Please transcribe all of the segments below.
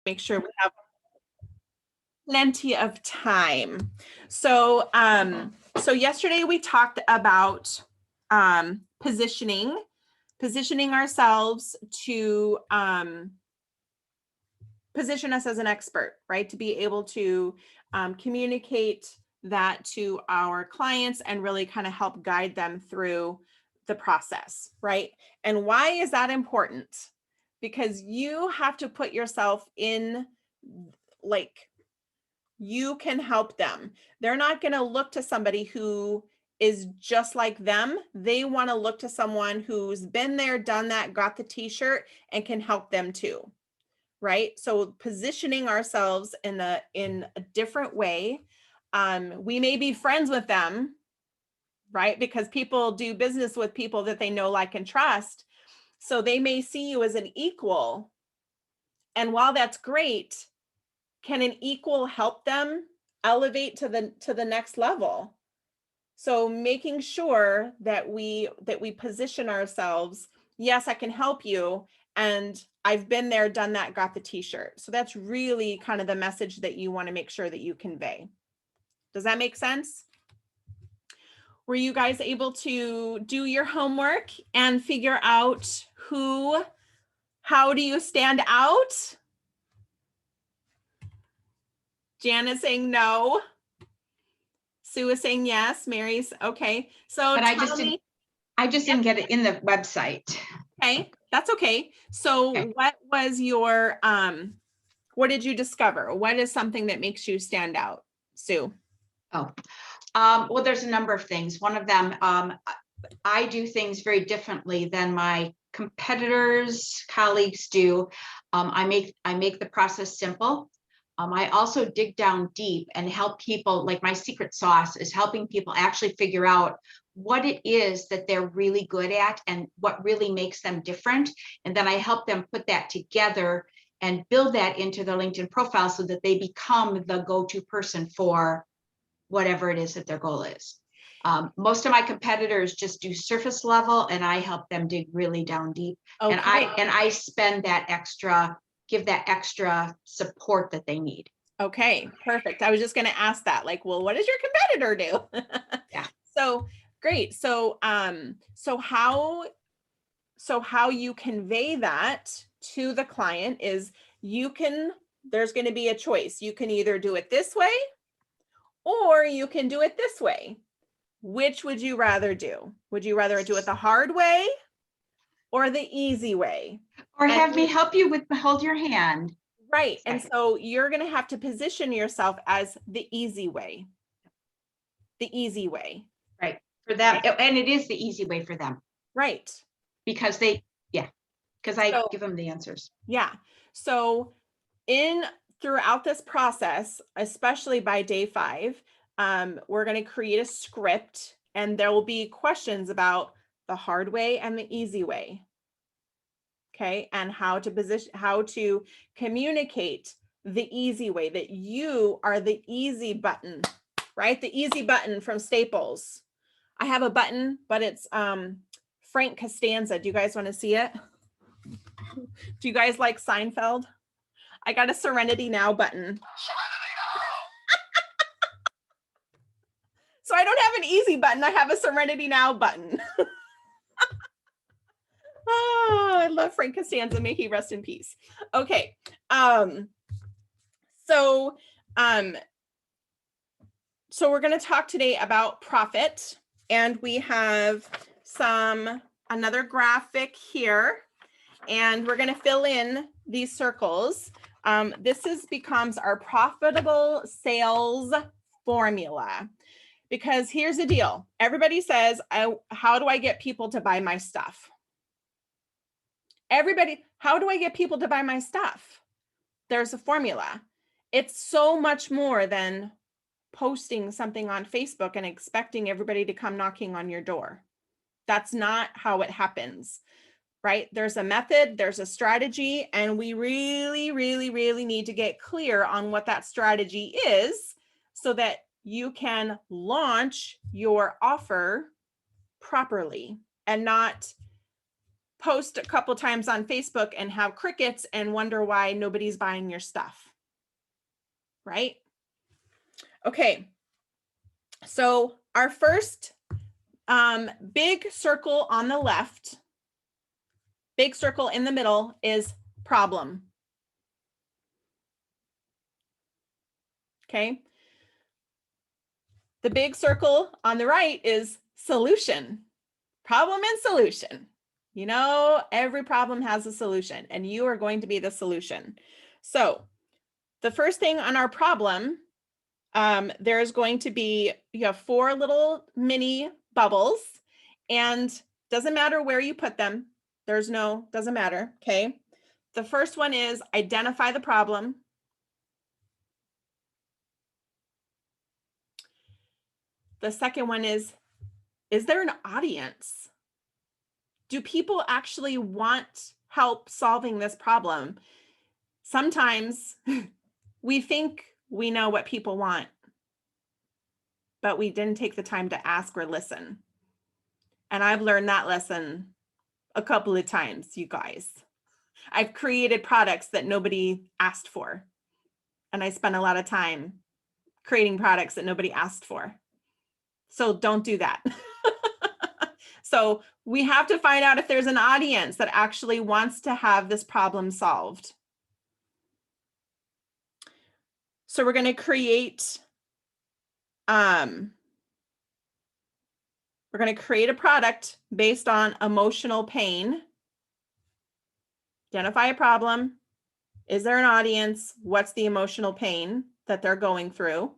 make sure we have plenty of time. So, so yesterday we talked about positioning ourselves to position us as an expert, right? To be able to communicate that to our clients and really kind of help guide them through the process, right? And why is that important? Because you have to put yourself in, like, you can help them. They're not going to look to somebody who is just like them. They want to look to someone who's been there, done that, got the t-shirt, and can help them too. Right? So positioning ourselves in a different way. We may be friends with them, right? Because people do business with people that they know, like, and trust. So they may see you as an equal. And while that's great, can an equal help them elevate to the next level? So making sure that we position ourselves, yes, I can help you, and I've been there, done that, got the t-shirt. So that's really kind of the message that you want to make sure that you convey. Does that make sense? Were you guys able to do your homework and figure out how do you stand out? Jana's saying no. Sue is saying yes. Mary's okay. So but I just didn't get it in the website. Okay, that's okay. So okay. What was your, what did you discover? What is something that makes you stand out, Sue? Oh, well, there's a number of things. One of them, I do things very differently than my competitors, colleagues do. I make the process simple. I also dig down deep and help people. Like, my secret sauce is helping people actually figure out what it is that they're really good at and what really makes them different. And then I help them put that together and build that into their LinkedIn profile so that they become the go-to person for whatever it is that their goal is. Most of my competitors just do surface level, and I help them dig really down deep. Okay. And I spend that extra, give that extra support that they need. Okay, perfect. I was just going to ask that, like, well, what does your competitor do? Yeah. So great. So how you convey that to the client is there's going to be a choice. You can either do it this way or you can do it this way. Which would you rather do? Would you rather do it the hard way or the easy way? Or have me help you with hold your hand. Right. And so you're going to have to position yourself as the easy way. The easy way. Right. For them. And it is the easy way for them. Right. Because I give them the answers. Yeah. So throughout this process, especially by day 5, we're going to create a script, and there will be questions about the hard way and the easy way. Okay. And how to communicate the easy way, that you are the easy button, right? The easy button from Staples. I have a button, but it's Frank Costanza. Do you guys want to see it? Do you guys like Seinfeld? I got a Serenity Now button. So I don't have an easy button. I have a Serenity Now button. Oh, I love Frank Costanza. May he rest in peace. Okay. So we're going to talk today about profit, and we have another graphic here, and we're going to fill in these circles. This becomes our profitable sales formula, because here's the deal. Everybody says, how do I get people to buy my stuff? How do I get people to buy my stuff? There's a formula. It's so much more than posting something on Facebook and expecting everybody to come knocking on your door. That's not how it happens, right? There's a method, there's a strategy, and we really, really, really need to get clear on what that strategy is so that you can launch your offer properly and not post a couple times on Facebook and have crickets and wonder why nobody's buying your stuff, right? Okay, so our first big circle on the left, big circle in the middle is problem. Okay. The big circle on the right is solution, problem and solution. You know, every problem has a solution and you are going to be the solution. So the first thing on our problem, there's going to be, you have 4 little mini bubbles and doesn't matter where you put them. Doesn't matter. Okay. The first one is identify the problem. The second one is there an audience? Do people actually want help solving this problem? Sometimes we think we know what people want, but we didn't take the time to ask or listen. And I've learned that lesson a couple of times, you guys. I've created products that nobody asked for. And I spent a lot of time creating products that nobody asked for. So don't do that. So we have to find out if there's an audience that actually wants to have this problem solved. So we're going to create a product based on emotional pain. Identify a problem. Is there an audience? What's the emotional pain that they're going through?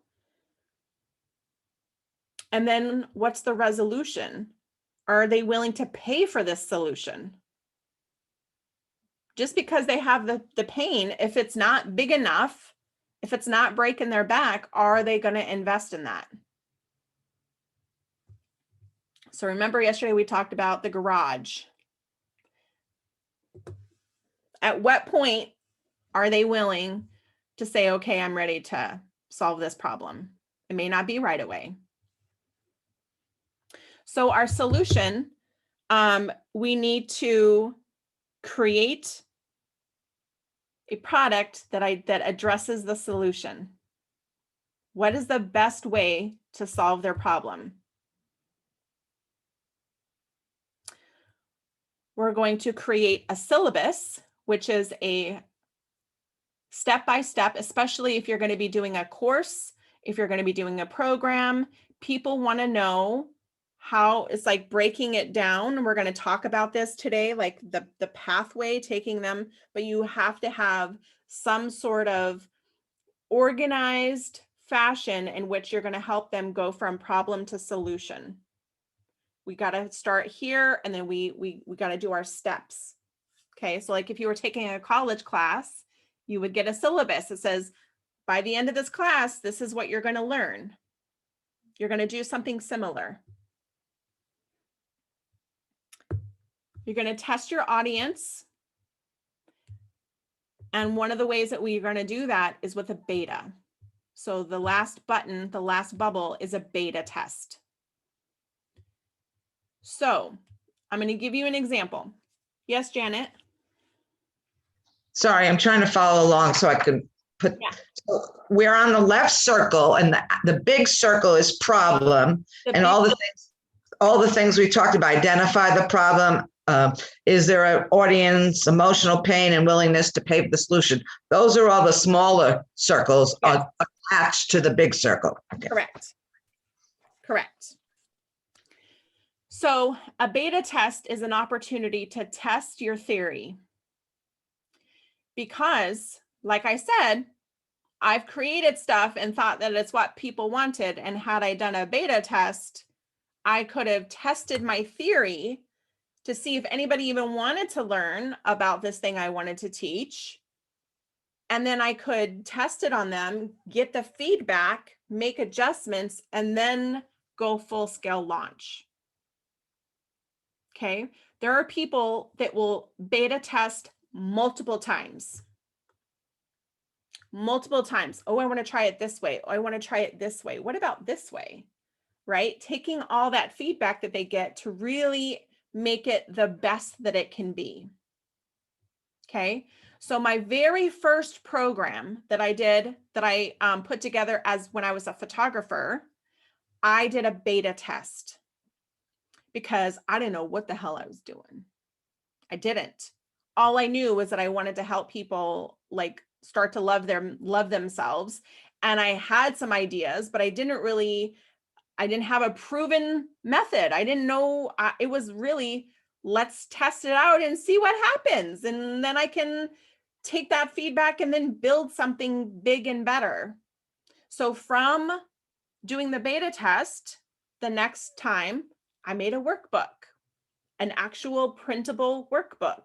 And then what's the resolution? Are they willing to pay for this solution? Just because they have the pain, if it's not big enough, if it's not breaking their back, are they going to invest in that? So remember yesterday we talked about the garage. At what point are they willing to say, okay, I'm ready to solve this problem? It may not be right away. So our solution, we need to create a product that addresses the solution. What is the best way to solve their problem? We're going to create a syllabus, which is a step-by-step, especially if you're going to be doing a course, if you're going to be doing a program. People want to know how it's like breaking it down. We're going to talk about this today, like the pathway, taking them, but you have to have some sort of organized fashion in which you're going to help them go from problem to solution. We got to start here and then we got to do our steps. Okay, so like if you were taking a college class, you would get a syllabus that says, by the end of this class, this is what you're going to learn. You're going to do something similar. You're going to test your audience. And one of the ways that we're going to do that is with a beta. So the last button, the last bubble is a beta test. So I'm going to give you an example. Yes, Janet? Sorry, I'm trying to follow along so I can put, Yeah. so we're on the left circle and the big circle is problem and all the things we talked about, identify the problem. Is there an audience, emotional pain and willingness to pay for the solution? Those are all the smaller circles attached to the big circle. Okay. Correct. So a beta test is an opportunity to test your theory. Because, like I said, I've created stuff and thought that it's what people wanted. And had I done a beta test, I could have tested my theory to see if anybody even wanted to learn about this thing I wanted to teach. And then I could test it on them, get the feedback, make adjustments, and then go full scale launch. Okay. There are people that will beta test multiple times. Oh, I want to try it this way. Oh, I want to try it this way. What about this way? Right? Taking all that feedback that they get to really make it the best that it can be. Okay. So my very first program that I did, that I put together as when I was a photographer, I did a beta test because I didn't know what the hell I was doing. I didn't. All I knew was that I wanted to help people like start to love themselves. And I had some ideas, but I didn't have a proven method. I didn't know. It was really, let's test it out and see what happens. And then I can take that feedback and then build something big and better. So from doing the beta test, the next time I made a workbook, an actual printable workbook,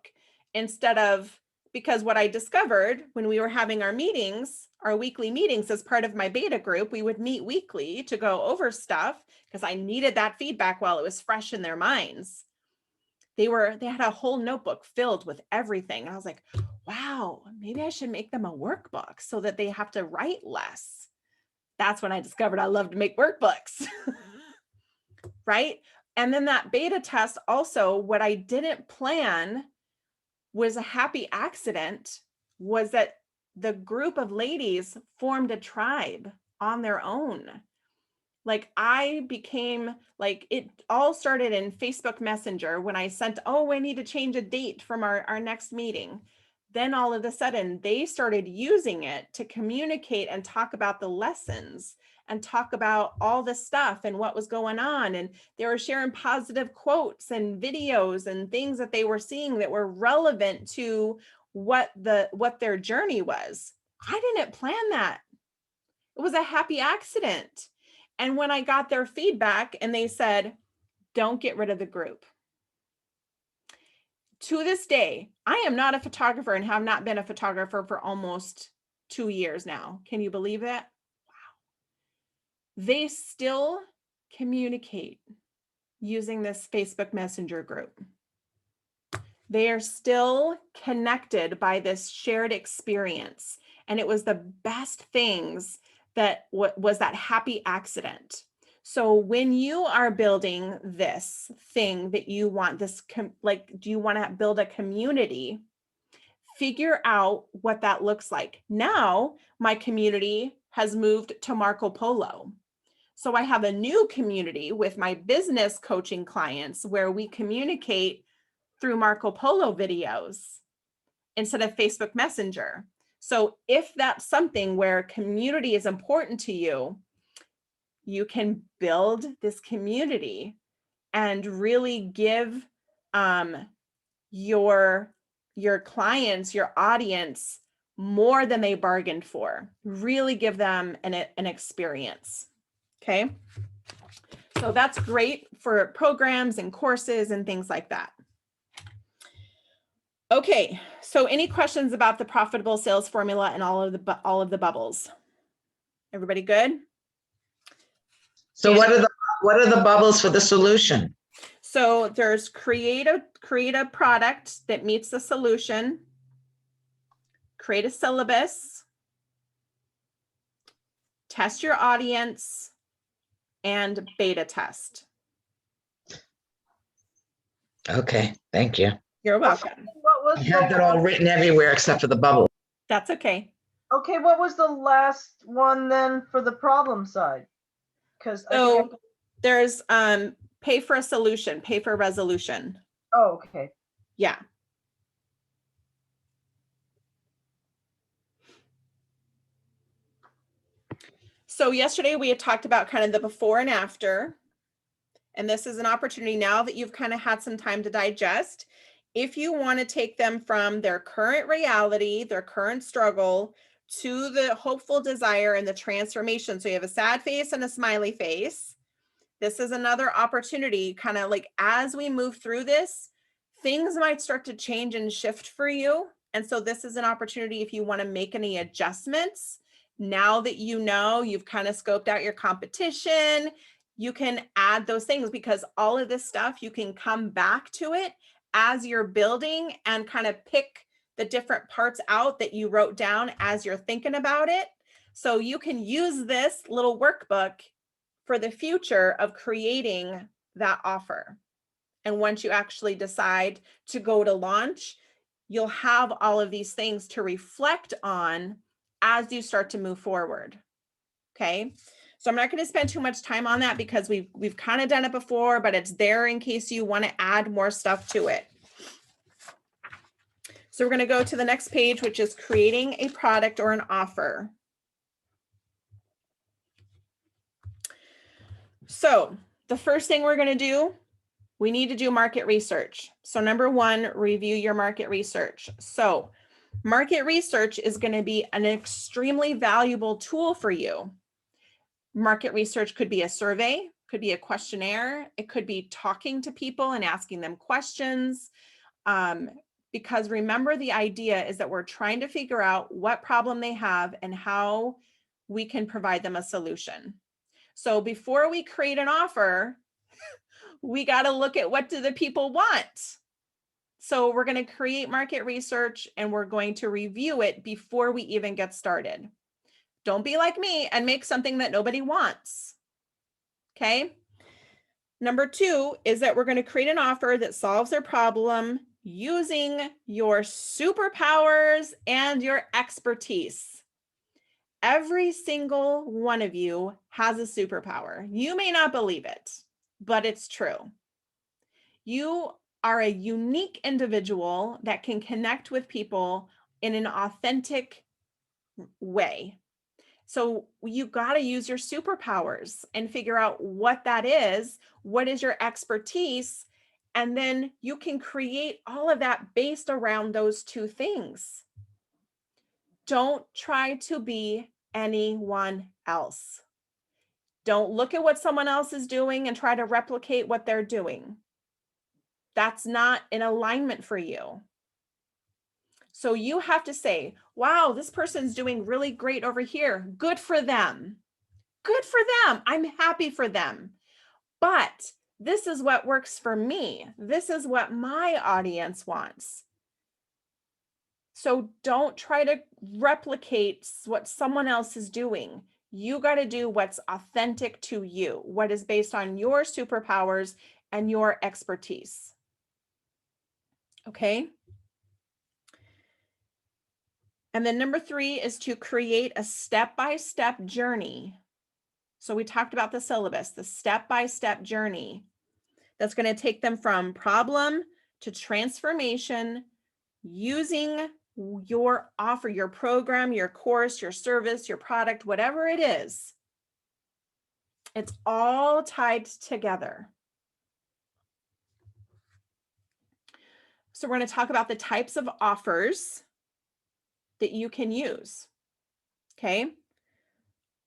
instead of, because what I discovered when we were having our meetings, our weekly meetings as part of my beta group, we would meet weekly to go over stuff because I needed that feedback while it was fresh in their minds. They had a whole notebook filled with everything. And I was like, wow, maybe I should make them a workbook so that they have to write less. That's when I discovered I love to make workbooks. Right? And then that beta test also, what I didn't plan was a happy accident, was that the group of ladies formed a tribe on their own. Like I became like, it all started in Facebook Messenger when I sent, oh, I need to change a date from our next meeting. Then all of a sudden they started using it to communicate and talk about the lessons and talk about all the stuff and what was going on. And they were sharing positive quotes and videos and things that they were seeing that were relevant to what their journey was. I didn't plan that. It was a happy accident. And when I got their feedback and they said, don't get rid of the group. To this day, I am not a photographer and have not been a photographer for almost 2 years now. Can you believe that? Wow. They still communicate using this Facebook Messenger group. They are still connected by this shared experience. And it was the best things that was that happy accident. So when you are building this thing that you want, do you want to build a community? Figure out what that looks like. Now, my community has moved to Marco Polo. So I have a new community with my business coaching clients where we communicate through Marco Polo videos instead of Facebook Messenger. So if that's something where community is important to you, you can build this community and really give your clients, your audience, more than they bargained for. Really give them an experience. Okay. So that's great for programs and courses and things like that. Okay, so any questions about the profitable sales formula and all of the bubbles? Everybody good? So what are the bubbles for the solution? So there's create a product that meets the solution, create a syllabus, test your audience, and beta test. Okay, thank you. You're welcome. I have that all written everywhere except for the bubble. That's okay. Okay, what was the last one then for the problem side? Because So there's pay for a solution, pay for a resolution. oh, okay. Yeah. So yesterday we had talked about kind of the before and after. And this is an opportunity now that you've kind of had some time to digest. If you want to take them from their current reality, their current struggle, to the hopeful desire and the transformation. So you have a sad face and a smiley face. This is another opportunity, kind of like as we move through this, things might start to change and shift for you. And so this is an opportunity if you want to make any adjustments. Now that you know, you've kind of scoped out your competition, you can add those things, because all of this stuff, you can come back to it as you're building and kind of pick the different parts out that you wrote down as you're thinking about it. So you can use this little workbook for the future of creating that offer And once you actually decide to go to launch, you'll have all of these things to reflect on as you start to move forward. Okay. So I'm not going to spend too much time on that because we've kind of done it before, but it's there in case you want to add more stuff to it. So we're going to go to the next page, which is creating a product or an offer. So the first thing we're going to do, we need to do market research. So number one, review your market research. So market research is going to be an extremely valuable tool for you. Market research could be a survey, could be a questionnaire. It could be talking to people and asking them questions. Because remember, the idea is that we're trying to figure out what problem they have and how we can provide them a solution. So before we create an offer, we got to look at what do the people want. So we're going to create market research and we're going to review it before we even get started. Don't be like me and make something that nobody wants. Okay. Number two is that we're going to create an offer that solves their problem using your superpowers and your expertise. Every single one of you has a superpower. You may not believe it, but it's true. You are a unique individual that can connect with people in an authentic way. So you got to use your superpowers and figure out what that is. What is your expertise? And then you can create all of that based around those two things. Don't try to be anyone else. Don't look at what someone else is doing and try to replicate what they're doing. That's not in alignment for you. So you have to say, wow, this person's doing really great over here. Good for them. Good for them. I'm happy for them. But this is what works for me. This is what my audience wants. So don't try to replicate what someone else is doing. You got to do what's authentic to you, what is based on your superpowers and your expertise. Okay. And then number three is to create a step-by-step journey. So we talked about the syllabus, the step-by-step journey that's going to take them from problem to transformation using your offer, your program, your course, your service, your product, whatever it is. It's all tied together. So we're going to talk about the types of offers that you can use. Okay.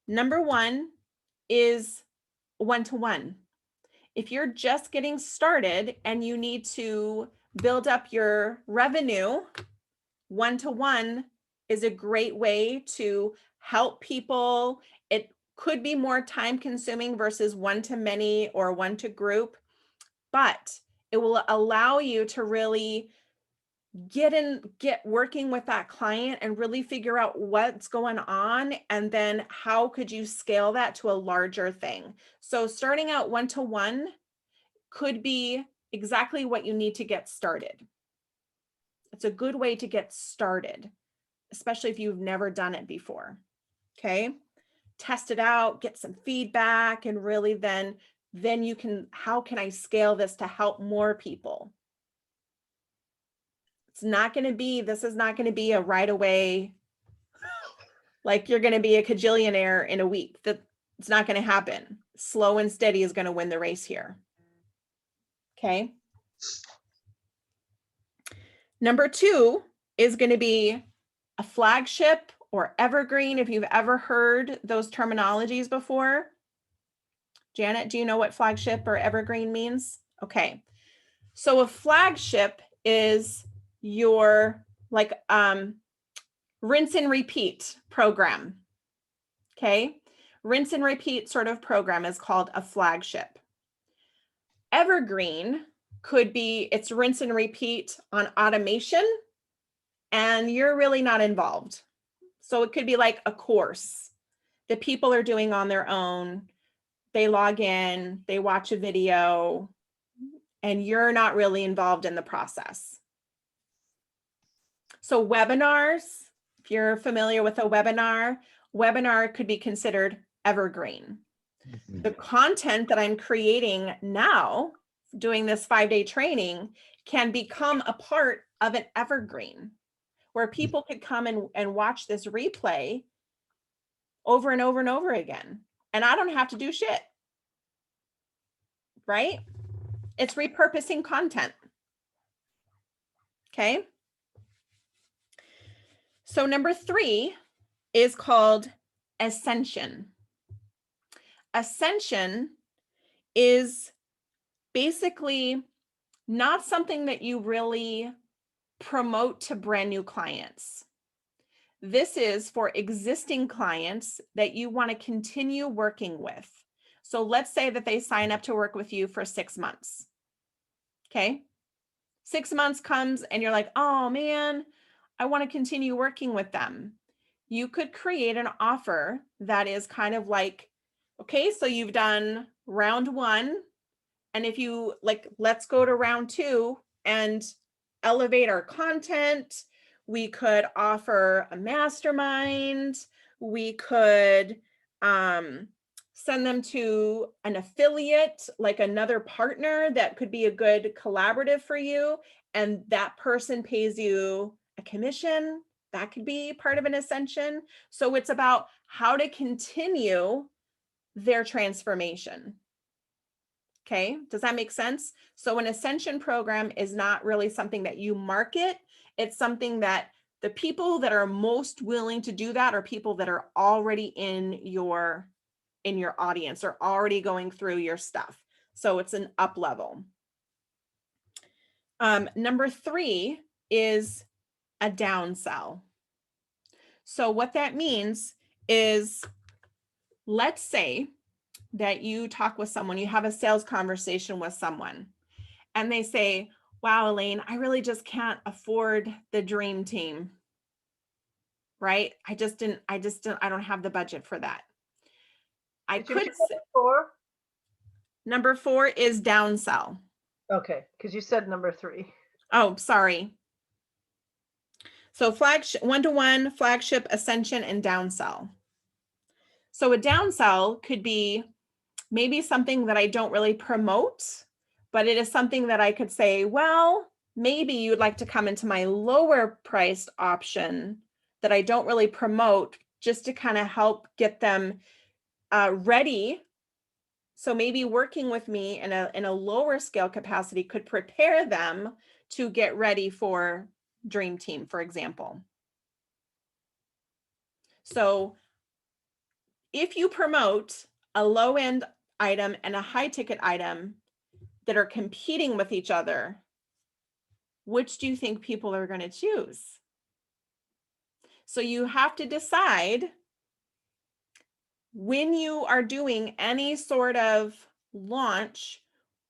Number one is one-to-one. If you're just getting started and you need to build up your revenue, one-to-one is a great way to help people. It could be more time consuming versus one-to-many or one-to-group, but it will allow you to really get working with that client and really figure out what's going on. And then how could you scale that to a larger thing? So starting out one-to-one could be exactly what you need to get started. It's a good way to get started, especially if you've never done it before. Okay. Test it out, get some feedback, and really then you can, how can I scale this to help more people? It's not going to be, this is not going to be a right away, like you're going to be a cajillionaire in a week. It's not going to happen. Slow and steady is going to win the race here. Okay. Number two is going to be a flagship or evergreen, if you've ever heard those terminologies before. Janet, do you know what flagship or evergreen means? Okay. So a flagship is your like rinse and repeat program. Okay. Rinse and repeat sort of program is called a flagship. Evergreen could be it's rinse and repeat on automation and you're really not involved. So it could be like a course that people are doing on their own. They log in, they watch a video, and you're not really involved in the process. So webinars, if you're familiar with a webinar could be considered evergreen. The content that I'm creating now, doing this 5-day training, can become a part of an evergreen where people could come and watch this replay over and over and over again. And I don't have to do shit, right? It's repurposing content. Okay. So number 3 is called ascension. Ascension is basically not something that you really promote to brand new clients. This is for existing clients that you want to continue working with. So let's say that they sign up to work with you for 6 months. Okay. 6 months comes and you're like, oh man, I want to continue working with them. You could create an offer that is kind of like, okay, so you've done round 1. And if you like, let's go to round 2 and elevate our content. We could offer a mastermind. We could send them to an affiliate, like another partner that could be a good collaborative for you. And that person pays you a commission. That could be part of an ascension. So it's about how to continue their transformation. Okay, does that make sense? So an ascension program is not really something that you market. It's something that the people that are most willing to do that are people that are already in your audience or already going through your stuff. So it's an up level. Number 3 is a downsell. So what that means is, let's say that you talk with someone, you have a sales conversation with someone, and they say, wow, Elaine, I really just can't afford the dream team, right? I don't have the budget for that. I could say, number 4 is downsell. Okay, because you said number 3. Oh, sorry. So flagship, 1-to-1, flagship, ascension, and downsell. So a downsell could be maybe something that I don't really promote, but it is something that I could say, well, maybe you'd like to come into my lower priced option that I don't really promote, just to kind of help get them ready. So maybe working with me in a lower scale capacity could prepare them to get ready for Dream Team, for example. So if you promote a low end item and a high ticket item that are competing with each other, which do you think people are going to choose? So you have to decide when you are doing any sort of launch,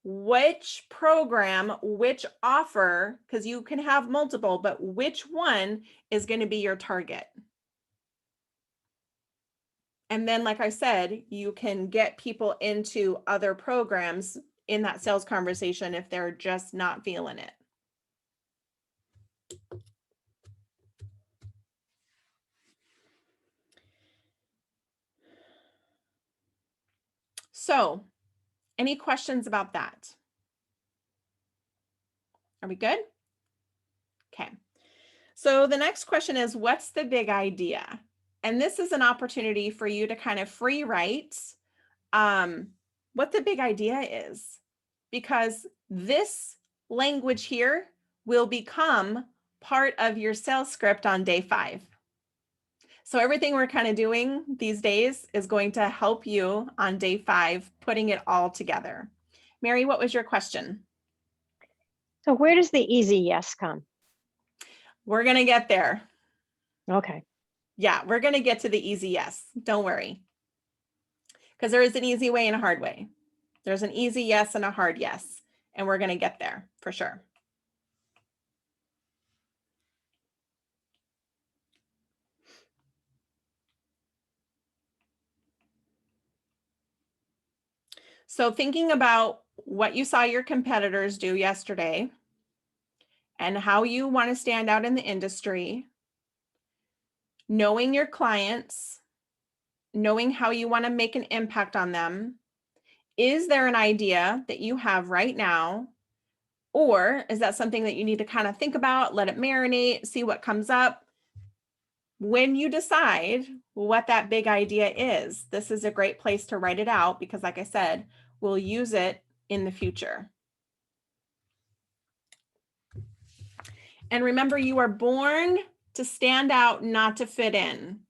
which program, which offer, because you can have multiple, but which one is going to be your target? And then, like I said, you can get people into other programs in that sales conversation if they're just not feeling it. So, any questions about that? Are we good? Okay. So the next question is, what's the big idea? And this is an opportunity for you to kind of free write what the big idea is, because this language here will become part of your sales script on day 5. So everything we're kind of doing these days is going to help you on day 5, putting it all together. Mary, what was your question? So where does the easy yes come? We're going to get there. Okay. Yeah, we're going to get to the easy yes. Don't worry. Because there is an easy way and a hard way. There's an easy yes and a hard yes. And we're going to get there for sure. So thinking about what you saw your competitors do yesterday and how you want to stand out in the industry, knowing your clients, knowing how you want to make an impact on them. Is there an idea that you have right now? Or is that something that you need to kind of think about, let it marinate, see what comes up? When you decide what that big idea is, this is a great place to write it out because, like I said, we'll use it in the future. And remember, you are born to stand out, not to fit in.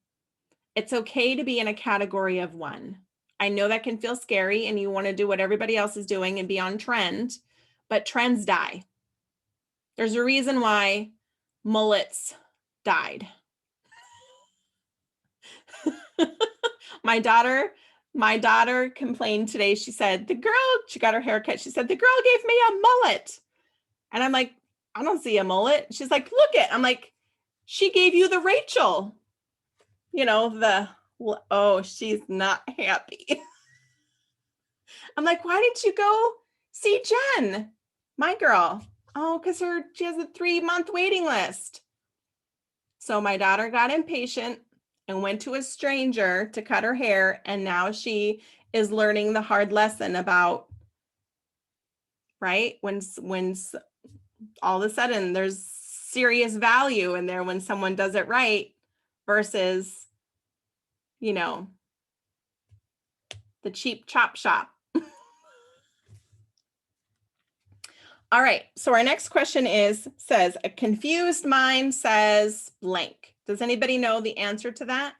It's okay to be in a category of one. I know that can feel scary and you want to do what everybody else is doing and be on trend, but trends die. There's a reason why mullets died. My daughter complained today. She said, she got her hair cut. She said, the girl gave me a mullet. And I'm like, I don't see a mullet. She's like, look it. I'm like, she gave you the Rachel. You know, oh, she's not happy. I'm like, why didn't you go see Jen, my girl? Oh, because she has a 3-month waiting list. So my daughter got impatient and went to a stranger to cut her hair. And now she is learning the hard lesson about, right? When all of a sudden there's serious value in there when someone does it right versus, you know, the cheap chop shop. All right, so our next question says, a confused mind says blank. Does anybody know the answer to that?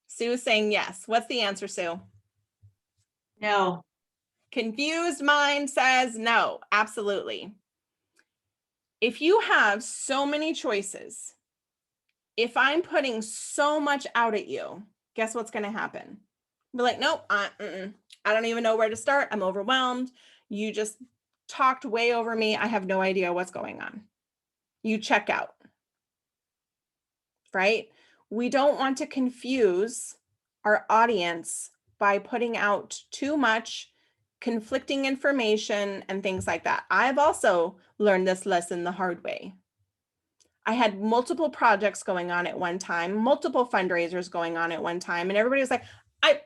Sue is saying yes. What's the answer, Sue? No. Confused mind says no, absolutely. If you have so many choices, if I'm putting so much out at you, guess what's going to happen? Be like, nope, I don't even know where to start. I'm overwhelmed. You just talked way over me. I have no idea what's going on. You check out, right? We don't want to confuse our audience by putting out too much conflicting information and things like that. I've also learned this lesson the hard way. I had multiple projects going on at one time, multiple fundraisers going on at one time, and everybody was like, I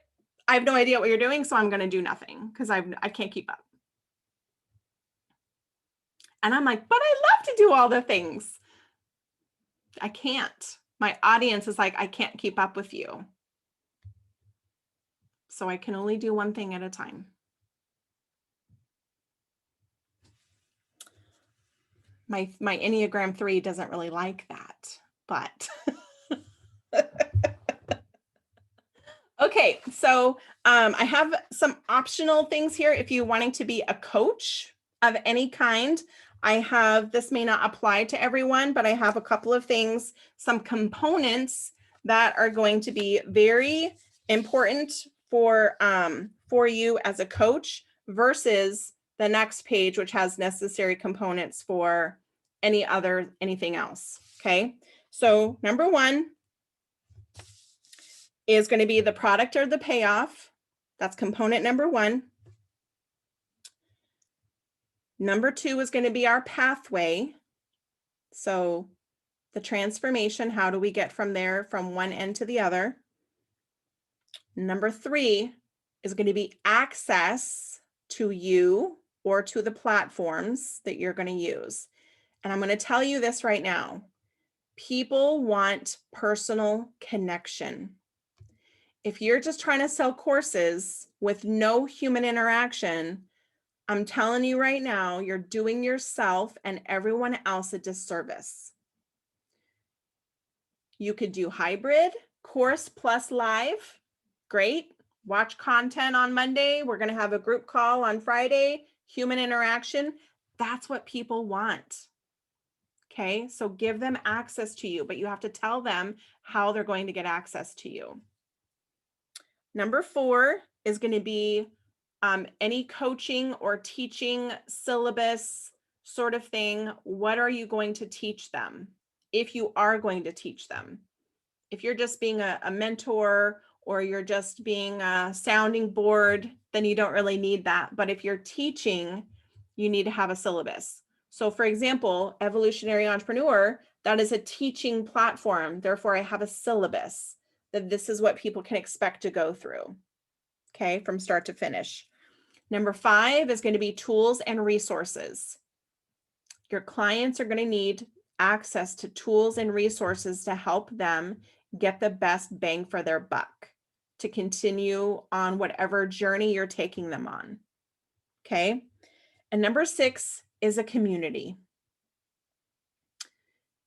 have no idea what you're doing, so I'm going to do nothing because I can't keep up. And I'm like, but I love to do all the things. I can't. My audience is like, I can't keep up with you. So I can only do one thing at a time. My Enneagram 3 doesn't really like that, but okay, so I have some optional things here. If you're wanting to be a coach of any kind, this may not apply to everyone, but I have a couple of things, some components that are going to be very important for you as a coach versus the next page, which has necessary components for anything else. Okay, so number 1 is going to be the product or the payoff. That's component number 1. Number 2 is going to be our pathway. So the transformation, how do we get from there, from one end to the other? Number 3 is going to be access to you or to the platforms that you're going to use. And I'm going to tell you this right now. People want personal connection. If you're just trying to sell courses with no human interaction, I'm telling you right now, you're doing yourself and everyone else a disservice. You could do hybrid, course plus live. Great. Watch content on Monday. We're going to have a group call on Friday. Human interaction. That's what people want. Okay, so give them access to you, but you have to tell them how they're going to get access to you. Number 4 is going to be any coaching or teaching syllabus sort of thing. What are you going to teach them? If you are going to teach them. If you're just being a mentor or you're just being a sounding board, then you don't really need that. But if you're teaching, you need to have a syllabus. So for example, Evolutionary Entrepreneur, that is a teaching platform. Therefore, I have a syllabus that this is what people can expect to go through, okay, from start to finish. Number 5 is going to be tools and resources. Your clients are going to need access to tools and resources to help them get the best bang for their buck to continue on whatever journey you're taking them on. Okay. And number 6 is a community.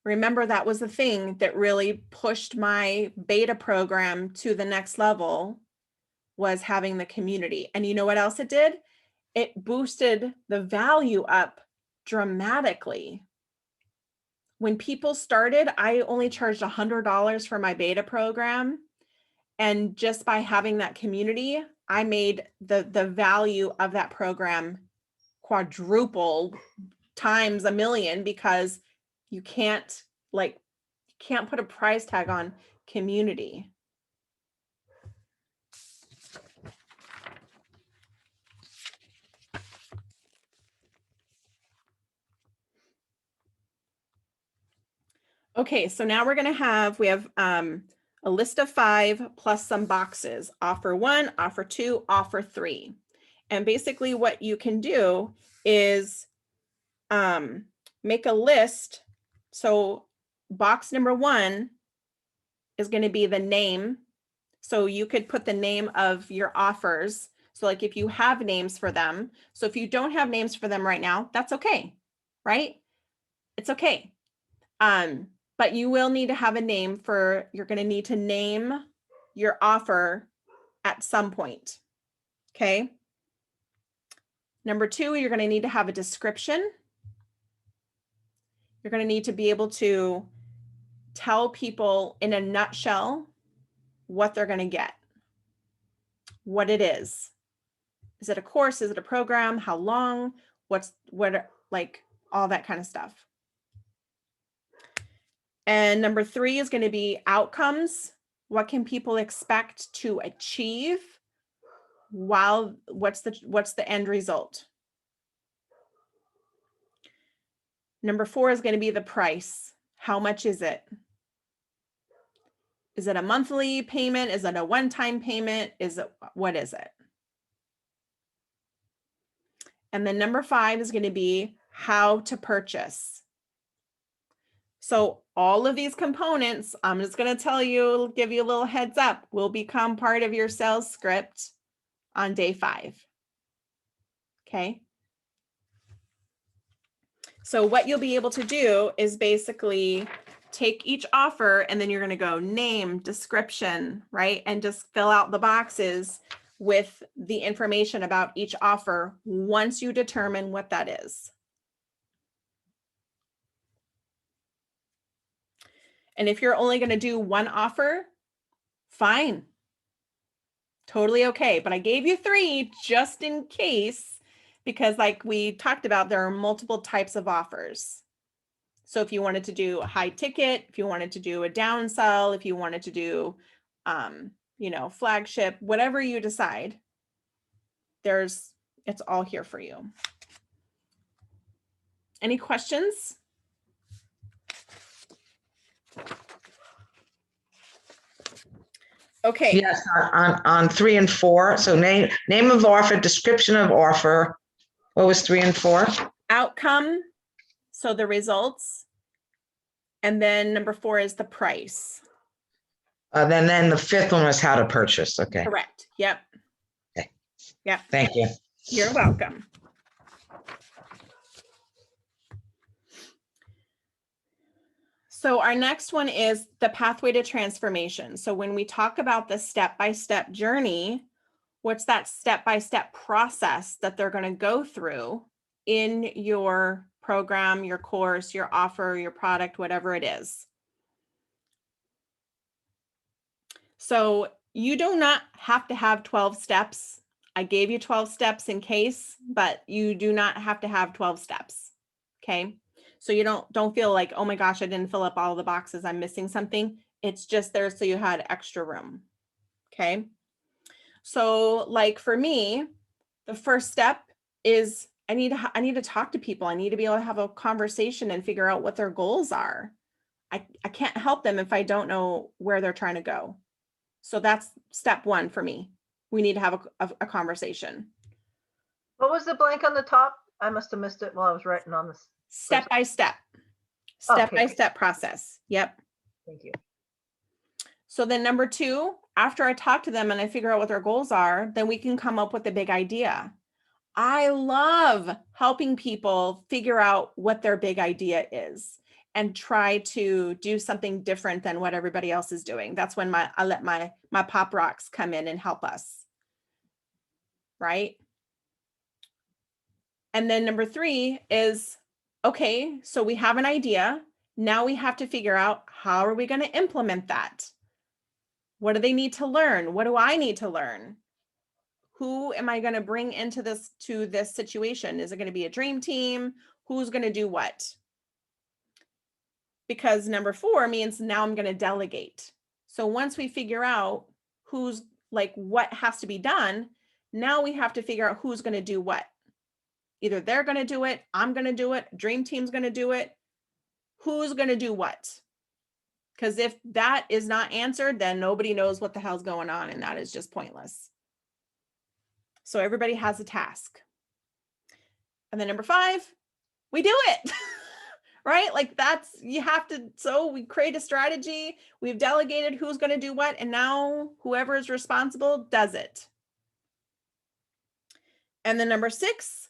Remember, that was the thing that really pushed my beta program to the next level, was having the community. And you know what else it did? It boosted the value up dramatically. When people started, I only charged $100 for my beta program. And just by having that community, I made the value of that program quadruple times a million, because you can't put a price tag on community. Okay, so now we have a list of 5 plus some boxes: offer 1, offer 2, offer 3. And basically what you can do is make a list. So box number 1 is going to be the name. So you could put the name of your offers. So like if you have names for them. So if you don't have names for them right now, that's okay, right? It's okay. But you will need to have a name for, you're going to need to name your offer at some point. Okay. Number 2, you're going to need to have a description. You're going to need to be able to tell people in a nutshell what they're going to get, what it is. Is it a course? Is it a program? How long? Like all that kind of stuff. And number 3 is going to be outcomes. What can people expect to achieve? What's the end result? Number 4 is going to be the price. How much is it? Is it a monthly payment? Is it a one-time payment? What is it? And then number 5 is going to be how to purchase. So all of these components, I'm just going to tell you, give you a little heads up, will become part of your sales script on day 5. Okay. So what you'll be able to do is basically take each offer, and then you're going to go name, description, right? And just fill out the boxes with the information about each offer once you determine what that is. And if you're only going to do one offer, fine. Totally okay. But I gave you 3 just in case, because like we talked about, there are multiple types of offers. So if you wanted to do a high ticket, if you wanted to do a downsell, if you wanted to do, flagship, whatever you decide, it's all here for you. Any questions? Okay. Yes, on 3 and 4. So name of offer, description of offer. What was 3 and 4? Outcome. So the results. And then number 4 is the price. Then the 5th one was how to purchase. Okay. Correct. Yep. Okay. Yep. Thank you. You're welcome. So our next one is the pathway to transformation. So when we talk about the step-by-step journey, what's that step-by-step process that they're going to go through in your program, your course, your offer, your product, whatever it is. So you do not have to have 12 steps. I gave you 12 steps in case, but you do not have to have 12 steps. Okay. So you don't feel like, oh my gosh, I didn't fill up all the boxes, I'm missing something. It's just there so you had extra room. Okay. So like for me, the first step is I need to talk to people. I need to be able to have a conversation and figure out what their goals are. I can't help them if I don't know where they're trying to go. So that's step one for me. We need to have a conversation. What was the blank on the top? I must have missed it while I was writing on this. Step by step. Okay. Step by step process. Yep. Thank you. So then number two, after I talk to them and I figure out what their goals are, then we can come up with a big idea. I love helping people figure out what their big idea is and try to do something different than what everybody else is doing. That's when I let my pop rocks come in and help us. Right? And then number three is, okay, so we have an idea. Now we have to figure out how are we going to implement that? What do they need to learn? What do I need to learn? Who am I going to bring into this situation? Is it going to be a dream team? Who's going to do what? Because number four means now I'm going to delegate. So once we figure out who's like what has to be done, now we have to figure out who's going to do what. Either they're going to do it, I'm going to do it, dream team's going to do it. Who's going to do what? Because if that is not answered, then nobody knows what the hell's going on, and that is just pointless. So everybody has a task. And then number five, we do it, right? Like that's, you have to, so we create a strategy, we've delegated who's going to do what, and now whoever is responsible does it. And then number six,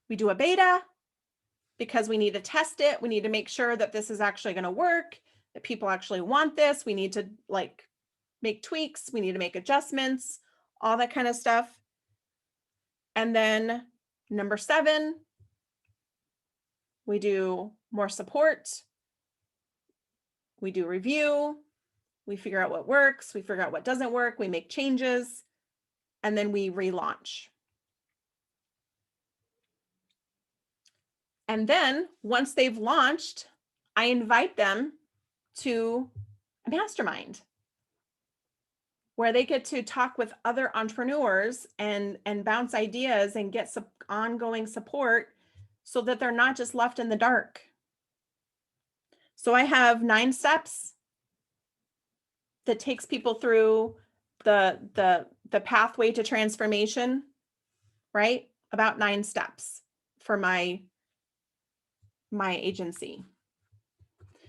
we do a beta because we need to test it. We need to make sure that this is actually going to work, that people actually want this. We need to like make tweaks. We need to make adjustments, all that kind of stuff. And then number seven, we do more support. We do review. We figure out what works. We figure out what doesn't work. We make changes, and then we relaunch. And then once they've launched, I invite them to a mastermind where they get to talk with other entrepreneurs and bounce ideas and get some ongoing support so that they're not just left in the dark. So I have 9 steps that takes people through the pathway to transformation, right? About 9 steps for my agency.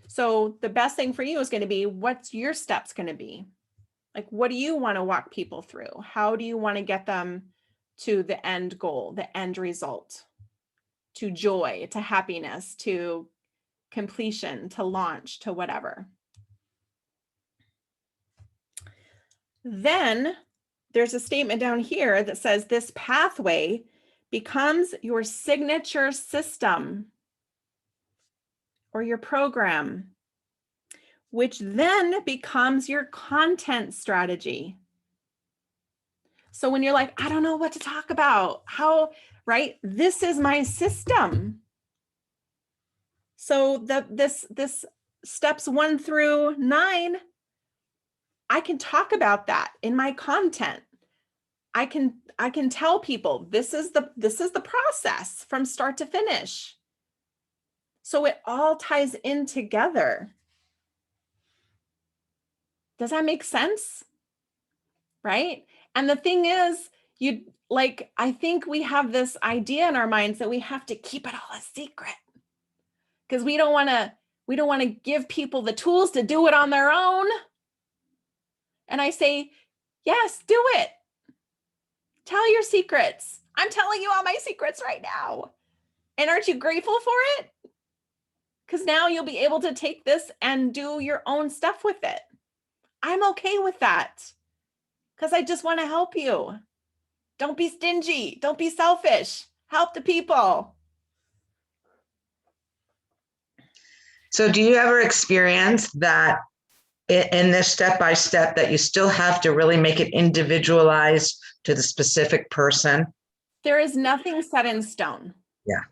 So the best thing for you is going to be, what's your steps going to be? Like, what do you want to walk people through? How do you want to get them to the end goal, the end result, to joy, to happiness, to completion, to launch, to whatever? Then there's a statement down here that says this pathway becomes your signature system or your program, which then becomes your content strategy. So when you're like, I don't know what to talk about, how, right? This is my system. So this steps 1 through 9, I can talk about that in my content. I can tell people this is the process from start to finish. So it all ties in together. Does that make sense? Right? And the thing is, I think we have this idea in our minds that we have to keep it all a secret because we don't want to give people the tools to do it on their own. And I say, yes, do it. Tell your secrets. I'm telling you all my secrets right now. And aren't you grateful for it? Because now you'll be able to take this and do your own stuff with it. I'm okay with that because I just want to help you. Don't be stingy. Don't be selfish. Help the people. So do you ever experience that in this step-by-step that you still have to really make it individualized to the specific person? There is nothing set in stone. Yeah.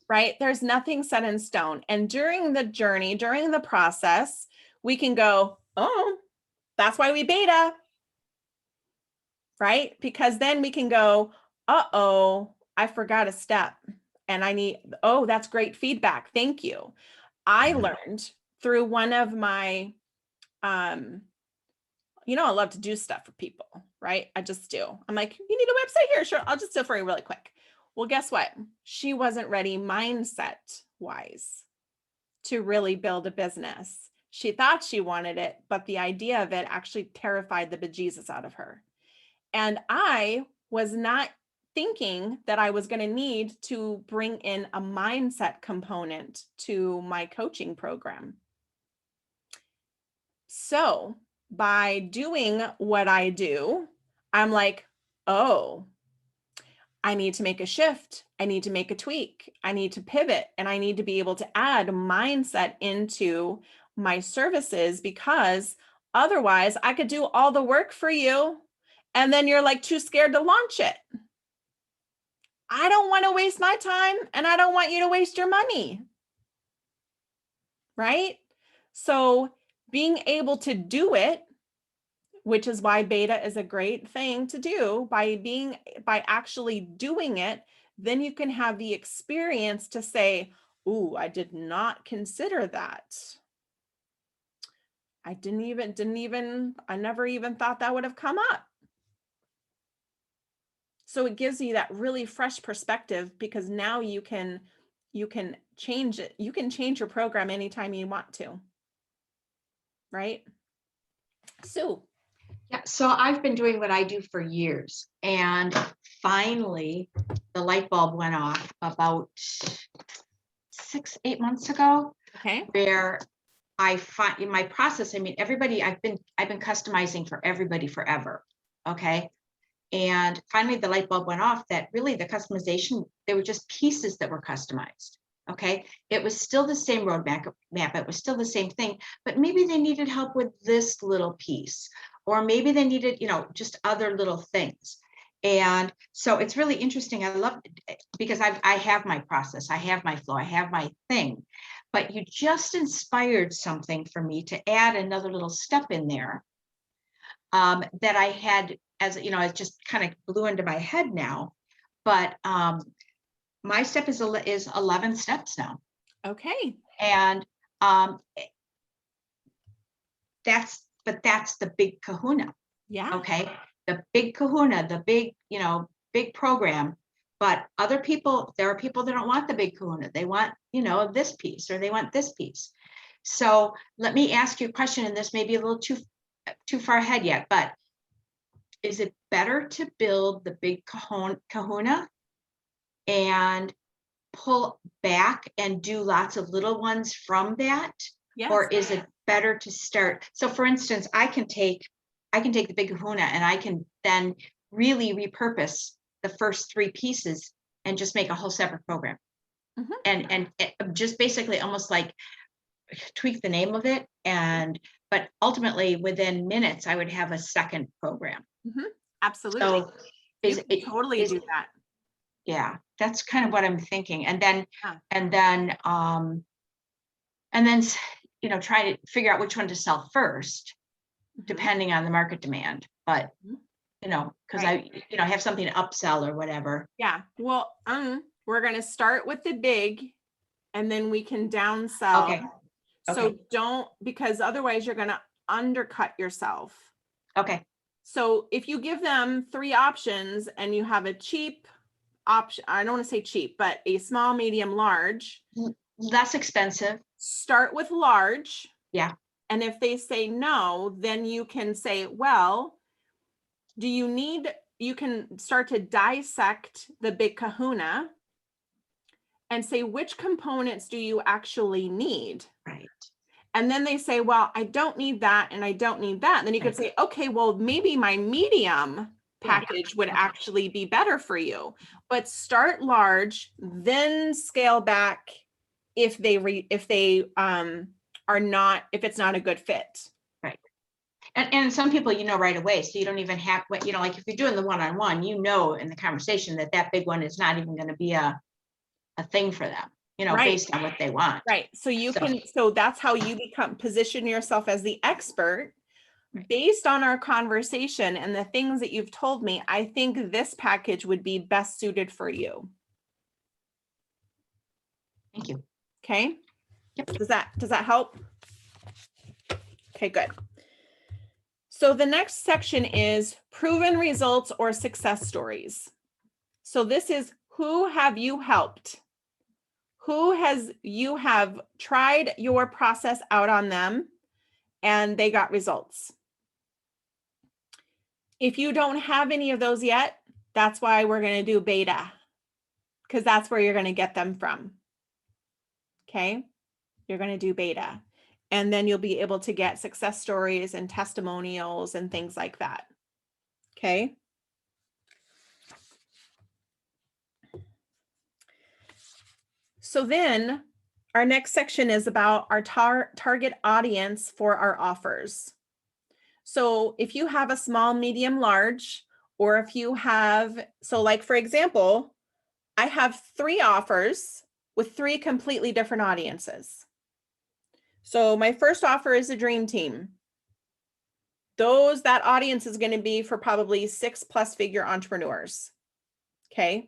Right? There's nothing set in stone. And during the journey, during the process, we can go, oh, that's why we beta. right? Because then we can go, uh-oh, I forgot a step and I need, oh, that's great feedback. Thank you. I learned through one of my, I love to do stuff for people, right? I just do. I'm like, you need a website here? Sure. I'll just do it for you really quick. Well, guess what? She wasn't ready mindset wise to really build a business. She thought she wanted it, but the idea of it actually terrified the bejesus out of her. And I was not thinking that I was going to need to bring in a mindset component to my coaching program. So by doing what I do, I'm like, oh, I need to make a shift. I need to make a tweak. I need to pivot, and I need to be able to add mindset into my services, because otherwise I could do all the work for you and then you're like too scared to launch it. I don't want to waste my time, and I don't want you to waste your money. Right? So being able to do it, which is why beta is a great thing to do, by actually doing it, then you can have the experience to say, ooh, I did not consider that. I never even thought that would have come up. So it gives you that really fresh perspective, because now you can change it. You can change your program anytime you want to. Right? So Yeah, so I've been doing what I do for years, and finally the light bulb went off about 6-8 months ago, okay. where I find in my process, I mean, everybody, I've been customizing for everybody forever. Okay. And finally the light bulb went off that really the customization, they were just pieces that were customized. Okay. It was still the same roadmap, it was still the same thing, but maybe they needed help with this little piece, or maybe they needed, just other little things. And so it's really interesting. I love it because I have my process, I have my flow, I have my thing, but you just inspired something for me to add another little step in there that I had, as it just kind of blew into my head now. But my step is 11 steps now. Okay. And that's the big kahuna. Yeah. Okay. The big kahuna, the big, big program. But there are people that don't want the big kahuna. They want, this piece, or they want this piece. So let me ask you a question, and this may be a little too far ahead yet, but is it better to build the big kahuna and pull back and do lots of little ones from that? Yes. Or is it better to start? So for instance, I can take the big kahuna, and I can then really repurpose the first 3 pieces and just make a whole separate program. Mm-hmm. And just basically almost like tweak the name of it, but ultimately within minutes I would have a second program. Mm-hmm. Absolutely. So you can totally do that. Yeah, that's kind of what I'm thinking. And then try to figure out which one to sell first, depending on the market demand. But because right. I have something to upsell or whatever. Yeah. Well, we're going to start with the big, and then we can downsell. Okay. So don't, because otherwise you're going to undercut yourself. Okay. So if you give them 3 options and you have a cheap option, I don't want to say cheap, but a small, medium, large. Less expensive. Start with large. Yeah. And if they say no, then you can say, well, you can start to dissect the big kahuna and say, which components do you actually need? Right. And then they say, well, I don't need that, and I don't need that. And then you could say, okay, well, maybe my medium package would actually be better for you. But start large, then scale back if it's not a good fit. Right. And some people, right away, so you don't even have, like if you're doing the one-on-one, in the conversation that big one is not even going to be a thing for them, right. Based on what they want. Right. So so that's how you position yourself as the expert Based on our conversation and the things that you've told me, I think this package would be best suited for you. Thank you. Okay. Yep. Does that help? Okay, good. So the next section is proven results or success stories. So this is who have you helped? You have tried your process out on them and they got results. If you don't have any of those yet, that's why we're going to do beta, because that's where you're going to get them from. Okay. You're going to do beta, and then you'll be able to get success stories and testimonials and things like that. Okay. So then our next section is about our target audience for our offers. So if you have a small, medium, large, or if you have, so like for example, I have 3 offers with 3 completely different audiences. So my first offer is a dream team. That audience is going to be for probably 6+ figure entrepreneurs. Okay.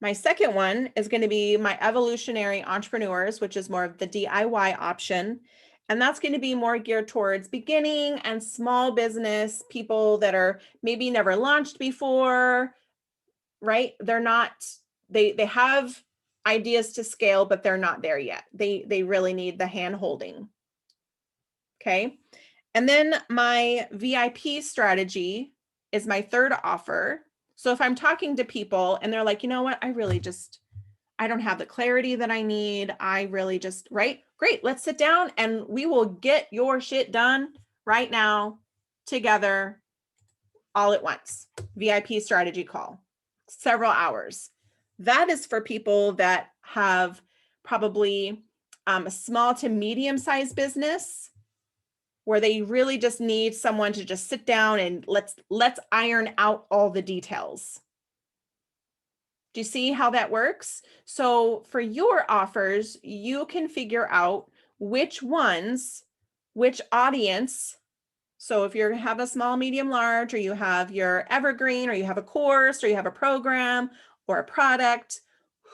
My second one is going to be my evolutionary entrepreneurs, which is more of the DIY option. And that's going to be more geared towards beginning and small business people that are maybe never launched before, right? They're not, they have ideas to scale, but they're not there yet. They really need the hand holding. Okay. And then my VIP strategy is my third offer. So if I'm talking to people and they're like, you know what, I don't have the clarity that I need. I really just, right? Great. Let's sit down and we will get your shit done right now together all at once. VIP strategy call, several hours. That is for people that have probably a small to medium sized business where they really just need someone to just sit down and let's iron out all the details. Do you see how that works? So for your offers, you can figure out which audience. So if you have a small, medium, large, or you have your evergreen, or you have a course, or you have a program or a product,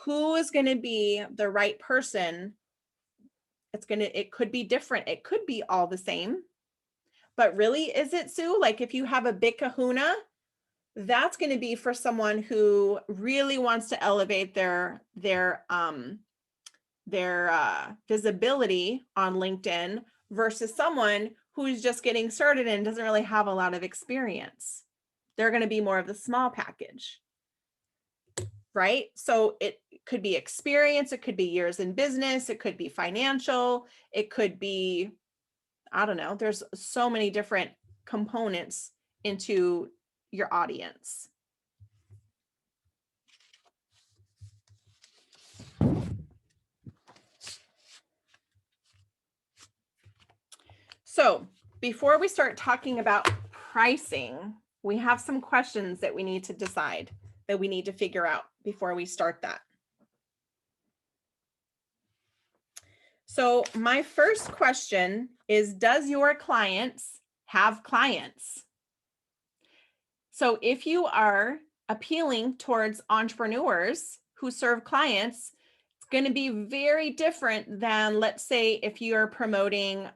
who is going to be the right person? It could be different. It could be all the same. But really, is it, Sue? Like if you have a big kahuna, that's going to be for someone who really wants to elevate their visibility on LinkedIn versus someone who's just getting started and doesn't really have a lot of experience. They're going to be more of the small package, right? So it could be experience, it could be years in business, it could be financial, it could be, I don't know, there's so many different components into your audience. So before we start talking about pricing, we have some questions that we need to decide, that we need to figure out before we start that. So my first question is, does your clients have clients? So if you are appealing towards entrepreneurs who serve clients, it's going to be very different than, let's say, if you're promoting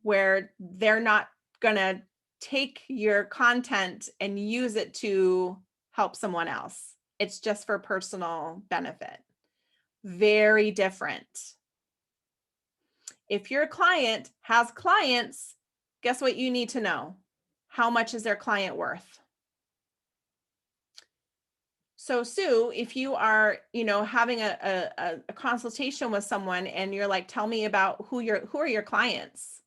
where they're not going to take your content and use it to help someone else. It's just for personal benefit. Very different. If your client has clients, guess what you need to know? How much is their client worth? So Sue, if you are, having a consultation with someone and you're like, tell me about who are your clients?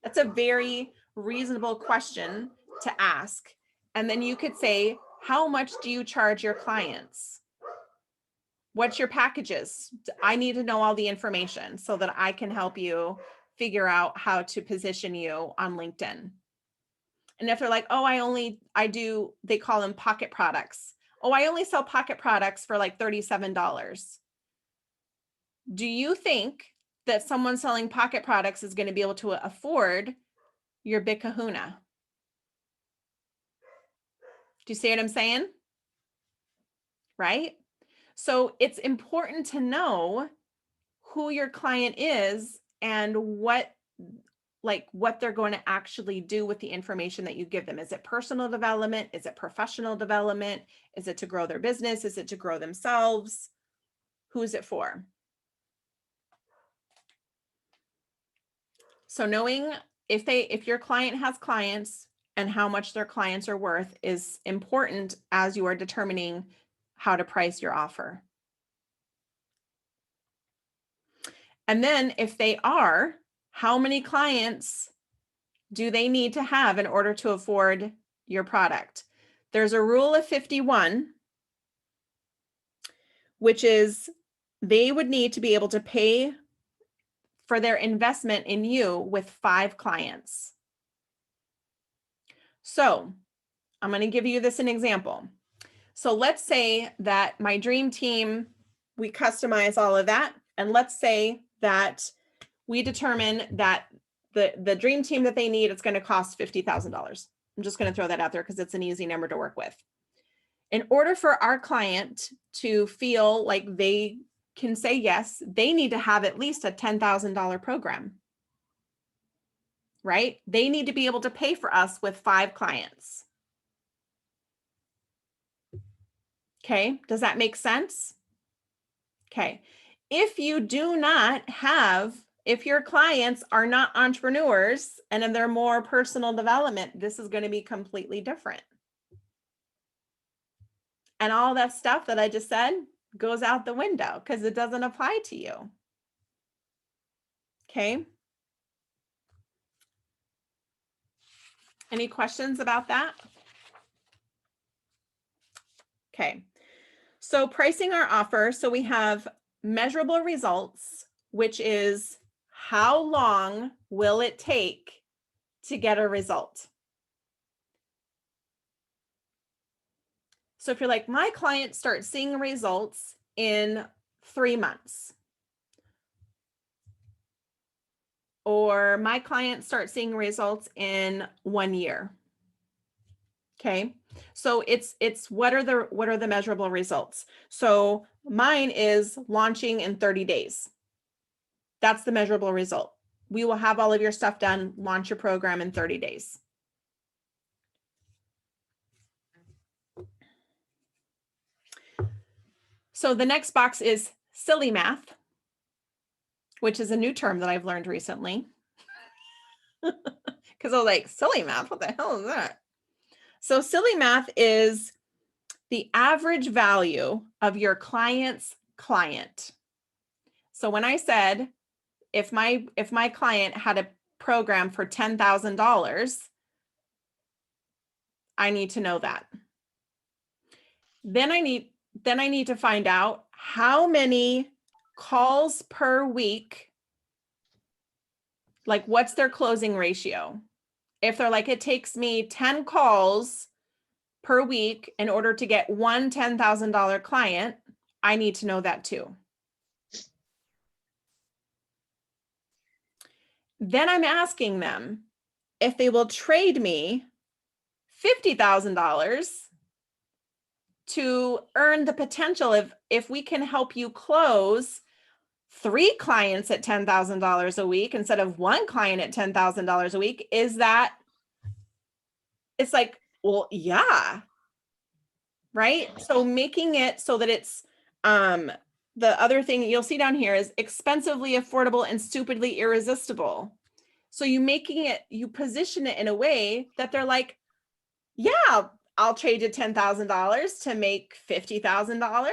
That's a very reasonable question to ask. And then you could say, how much do you charge your clients? What's your packages? I need to know all the information so that I can help you figure out how to position you on LinkedIn. And if they're like, oh, they call them pocket products. Oh, I only sell pocket products for like $37. Do you think that someone selling pocket products is going to be able to afford your big kahuna. Do you see what I'm saying? Right? So it's important to know who your client is and what they're going to actually do with the information that you give them. Is it personal development? Is it professional development? Is it to grow their business? Is it to grow themselves? Who is it for? So knowing if your client has clients and how much their clients are worth is important as you are determining how to price your offer. And then if they are, how many clients do they need to have in order to afford your product? There's a rule of 51, which is they would need to be able to pay for their investment in you with 5 clients. So I'm going to give you this an example. So let's say that my dream team, we customize all of that. And let's say that we determine that the dream team that they need, it's going to cost $50,000. I'm just going to throw that out there because it's an easy number to work with. In order for our client to feel like they can say yes, they need to have at least a $10,000 program, right? They need to be able to pay for us with 5 clients. Okay, does that make sense? Okay, if you do not have, if your clients are not entrepreneurs and they're more personal development, this is going to be completely different. And all that stuff that I just said goes out the window because it doesn't apply to you. Okay. Any questions about that? Okay. So pricing our offer. So we have measurable results, which is how long will it take to get a result? So if you're like, my client starts seeing results in 3 months, or my client starts seeing results in 1 year. Okay. So it's what are the measurable results? So mine is launching in 30 days. That's the measurable result. We will have all of your stuff done, launch your program in 30 days. So the next box is silly math, which is a new term that I've learned recently. Because I was like, silly math, what the hell is that? So silly math is the average value of your client's client. So when I said, if my client had a program for $10,000, I need to know that. Then I need to find out how many calls per week, like what's their closing ratio? If they're like, it takes me 10 calls per week in order to get one $10,000 client, I need to know that too. Then I'm asking them if they will trade me $50,000 to earn the potential of, if we can help you close 3 clients at $10,000 a week instead of 1 client at $10,000 a week, is that, it's like, well, yeah. Right. So making it so that it's, the other thing you'll see down here is expensively affordable and stupidly irresistible. So you position it in a way that they're like, yeah, I'll trade you $10,000 to make $50,000.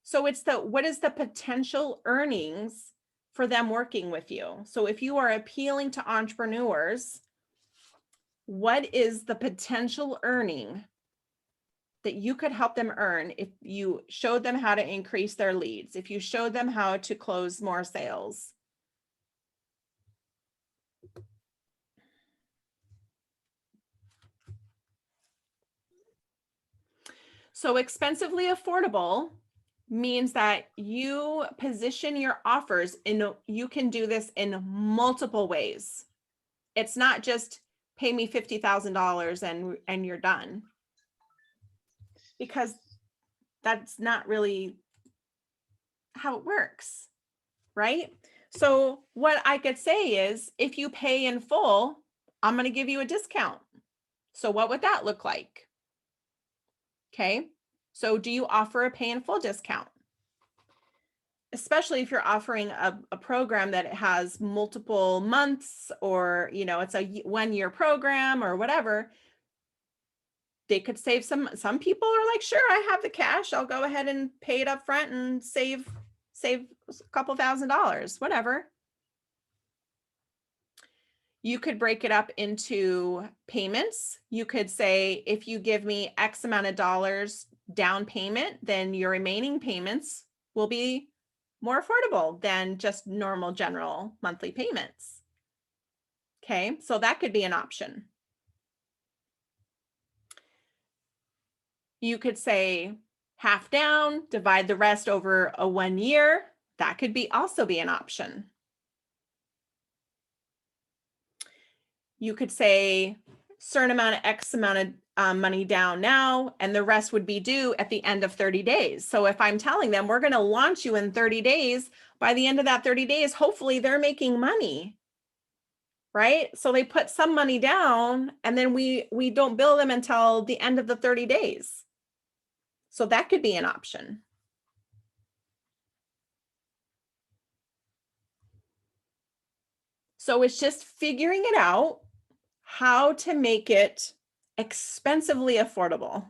So it's what is the potential earnings for them working with you? So if you are appealing to entrepreneurs, what is the potential earning that you could help them earn if you showed them how to increase their leads, if you showed them how to close more sales? So expensively affordable means that you position your offers you can do this in multiple ways. It's not just pay me $50,000 and you're done. Because that's not really how it works, right? So what I could say is, if you pay in full, I'm going to give you a discount. So what would that look like? Okay. So do you offer a pay in full discount? Especially if you're offering a program that has multiple months, or, it's a 1-year program or whatever, they could save some people are like, sure, I have the cash, I'll go ahead and pay it up front and save a couple $1,000s, whatever. You could break it up into payments. You could say, if you give me X amount of dollars down payment, then your remaining payments will be more affordable than just normal general monthly payments. Okay, so that could be an option. You could say half down, divide the rest over a 1 year. That could also be an option. You could say certain amount of X amount of money down now, and the rest would be due at the end of 30 days. So if I'm telling them we're going to launch you in 30 days, by the end of that 30 days, hopefully they're making money, right? So they put some money down, and then we don't bill them until the end of the 30 days. So that could be an option. So it's just figuring it out, how to make it expensively affordable.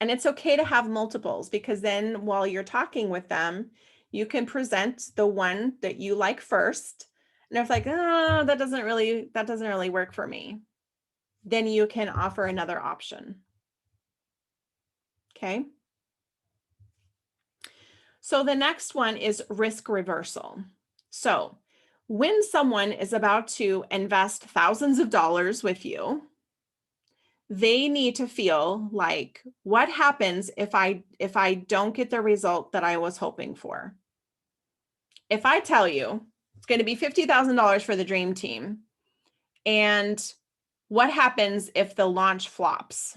And it's okay to have multiples, because then while you're talking with them, you can present the one that you like first. And if like, oh, that doesn't really work for me, then you can offer another option. Okay. So the next one is risk reversal. So when someone is about to invest thousands of dollars with you, they need to feel like, what happens if I don't get the result that I was hoping for? If I tell you it's going to be $50,000 for the dream team, and what happens if the launch flops?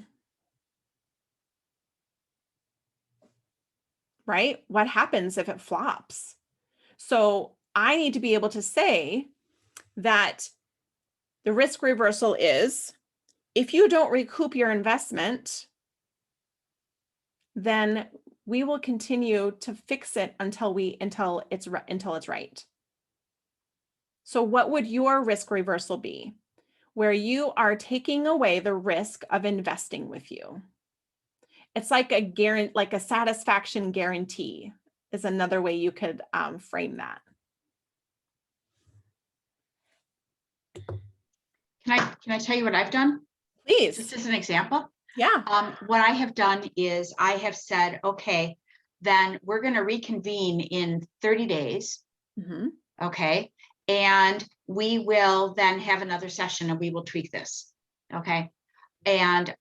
Right? What happens if it flops? So I need to be able to say that the risk reversal is, if you don't recoup your investment, then we will continue to fix it until it's right. So what would your risk reversal be? Where you are taking away the risk of investing with you. It's like a satisfaction guarantee is another way you could frame that. Can I tell you what I've done? Please. Just as an example. Yeah. What I have done is I have said, okay, then we're going to reconvene in 30 days. Mm-hmm. Okay. And we will then have another session and we will tweak this. Okay. And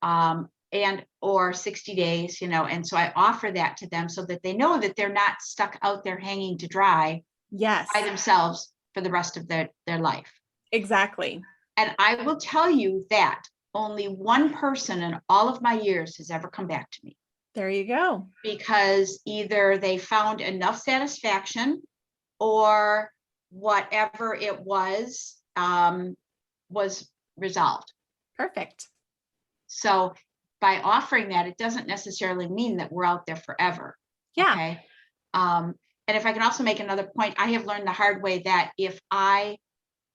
or 60 days, and so I offer that to them so that they know that they're not stuck out there hanging to dry. Yes. By themselves for the rest of their life. Exactly. And I will tell you that only one person in all of my years has ever come back to me. There you go. Because either they found enough satisfaction, or whatever it was resolved. Perfect. So by offering that, it doesn't necessarily mean that we're out there forever. Yeah. Okay. And if I can also make another point, I have learned the hard way that if I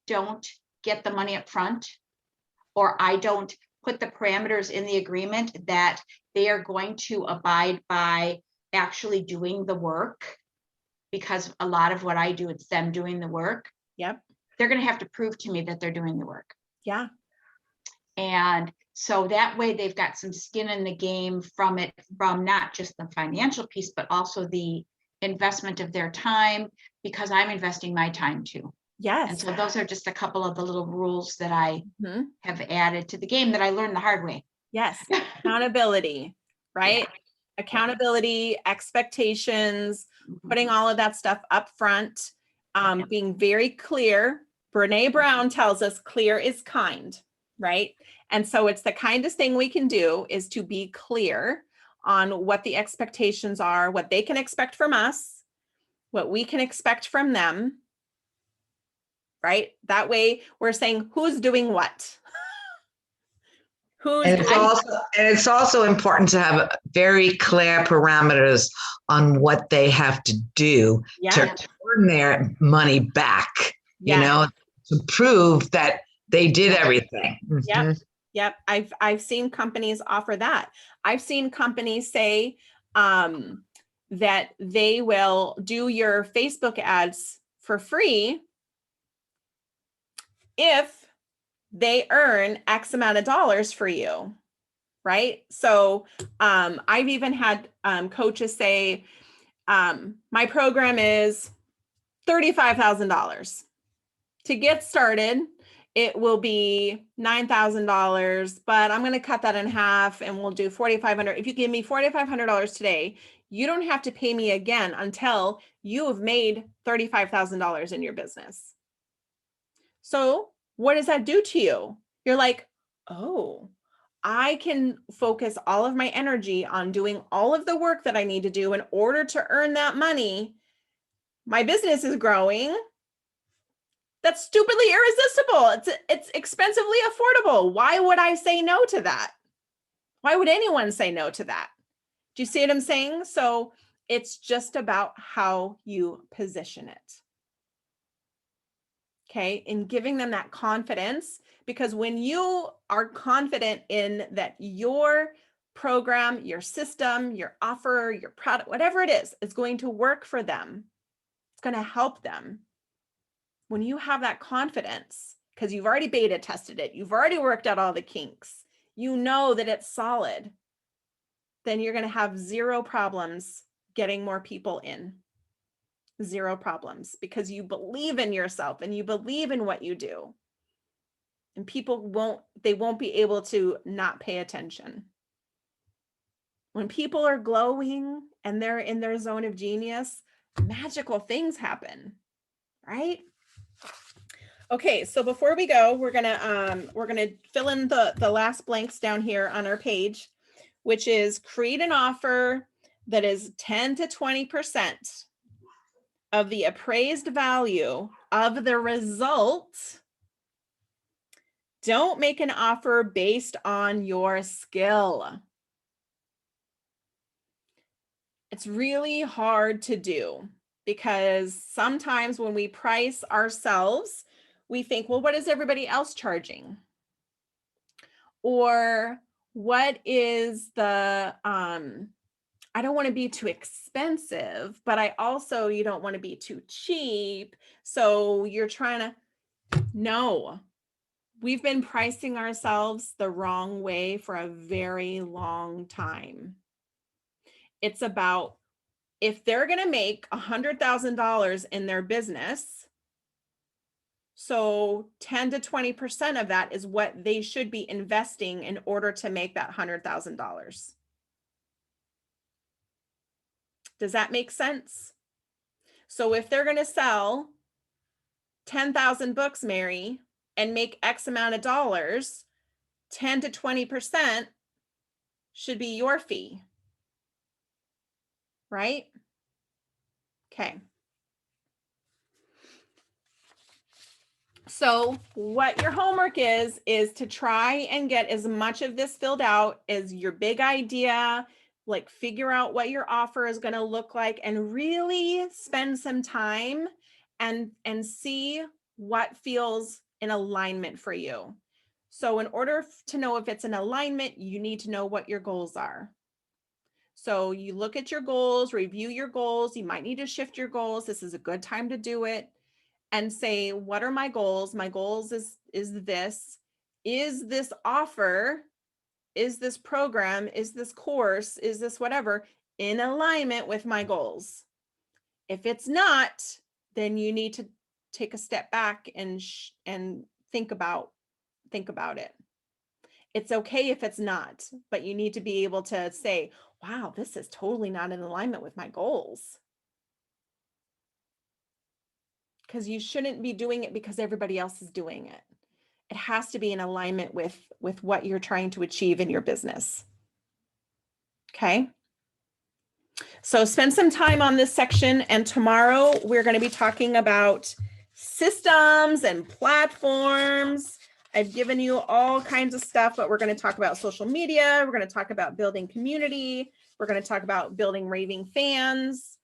don't get the money up front, or I don't put the parameters in the agreement that they are going to abide by actually doing the work, because a lot of what I do, it's them doing the work. Yep. They're going to have to prove to me that they're doing the work. Yeah. And so that way they've got some skin in the game from it, from not just the financial piece, but also the investment of their time, because I'm investing my time too. Yes. And so those are just a couple of the little rules that I Mm-hmm. have added to the game that I learned the hard way. Yes. Accountability, right? Yeah. Accountability, expectations, putting all of that stuff up front. Being very clear. Brene Brown tells us clear is kind, right? And so it's the kindest thing we can do is to be clear on what the expectations are, what they can expect from us, what we can expect from them, right? That way we're saying who's doing what. And it's also important to have very clear parameters on what they have to do to earn their money back, you know, to prove that they did everything. Yep. I've seen companies offer that. I've seen companies say that they will do your Facebook ads for free if they earn X amount of dollars for you, right? So I've even had coaches say, my program is $35,000. To get started, it will be $9,000, but I'm going to cut that in half and we'll do $4,500. If you give me $4,500 today, you don't have to pay me again until you have made $35,000 in your business. So what does that do to you? You're like, oh, I can focus all of my energy on doing all of the work that I need to do in order to earn that money. My business is growing. That's stupidly irresistible. It's expensively affordable. Why would I say no to that? Why would anyone say no to that? Do you see what I'm saying? So it's just about how you position it. Okay, and giving them that confidence, because when you are confident in that your program, your system, your offer, your product, whatever it is going to work for them. It's going to help them. When you have that confidence, because you've already beta tested it, you've already worked out all the kinks, you know that it's solid, then you're going to have zero problems getting more people in. Zero problems, because you believe in yourself and you believe in what you do. And people won't be able to not pay attention. When people are glowing and they're in their zone of genius, magical things happen, right? Okay, so before we go, we're gonna fill in the last blanks down here on our page, which is create an offer that is 10 to 20% of the appraised value of the result. Don't make an offer based on your skill. It's really hard to do because sometimes when we price ourselves, we think, well, what is everybody else charging? Or what is the, I don't want to be too expensive, but you don't want to be too cheap. So you're trying to, no, we've been pricing ourselves the wrong way for a very long time. It's about, if they're going to make $100,000 in their business, so 10 to 20% of that is what they should be investing in order to make that $100,000. Does that make sense? So if they're going to sell 10,000 books, Mary, and make X amount of dollars, 10 to 20% should be your fee. Right? Okay. So what your homework is to try and get as much of this filled out as your big idea, like figure out what your offer is going to look like and really spend some time and see what feels in alignment for you. So in order to know if it's in alignment, you need to know what your goals are. So you look at your goals, review your goals. You might need to shift your goals. This is a good time to do it. And say, what are my goals? My goals is this. Is this offer, is this program, is this course, is this whatever in alignment with my goals? If it's not, then you need to take a step back and think about it. It's okay if it's not, but you need to be able to say, wow, this is totally not in alignment with my goals. because you shouldn't be doing it because everybody else is doing it. It has to be in alignment with what you're trying to achieve in your business. Okay. So spend some time on this section, and tomorrow we're going to be talking about systems and platforms. I've given you all kinds of stuff, but we're going to talk about social media. We're going to talk about building community. We're going to talk about building raving fans,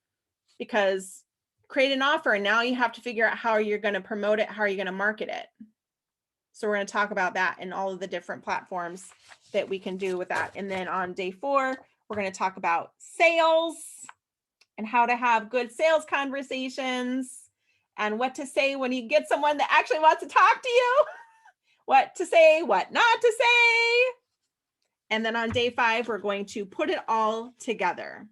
because create an offer and now you have to figure out how you're going to promote it, how are you going to market it. So we're going to talk about that and all of the different platforms that we can do with that. And then on day 4, we're going to talk about sales and how to have good sales conversations and what to say when you get someone that actually wants to talk to you, what to say, what not to say. And then on day 5, we're going to put it all together.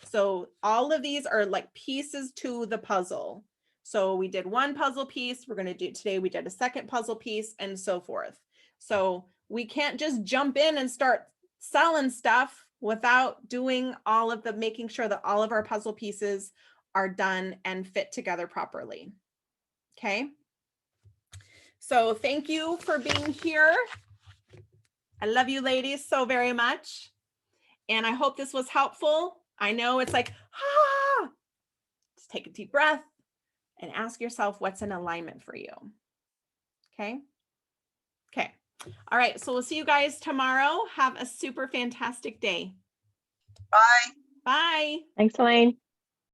So all of these are like pieces to the puzzle. So we did one puzzle piece. We're going to do today, we did a second puzzle piece and so forth. So we can't just jump in and start selling stuff without doing all of the, making sure that all of our puzzle pieces are done and fit together properly. Okay. So thank you for being here. I love you ladies so very much. And I hope this was helpful. I know it's like, just take a deep breath and ask yourself what's in alignment for you. Okay. Okay. All right. So we'll see you guys tomorrow. Have a super fantastic day. Bye. Bye. Thanks, Elaine.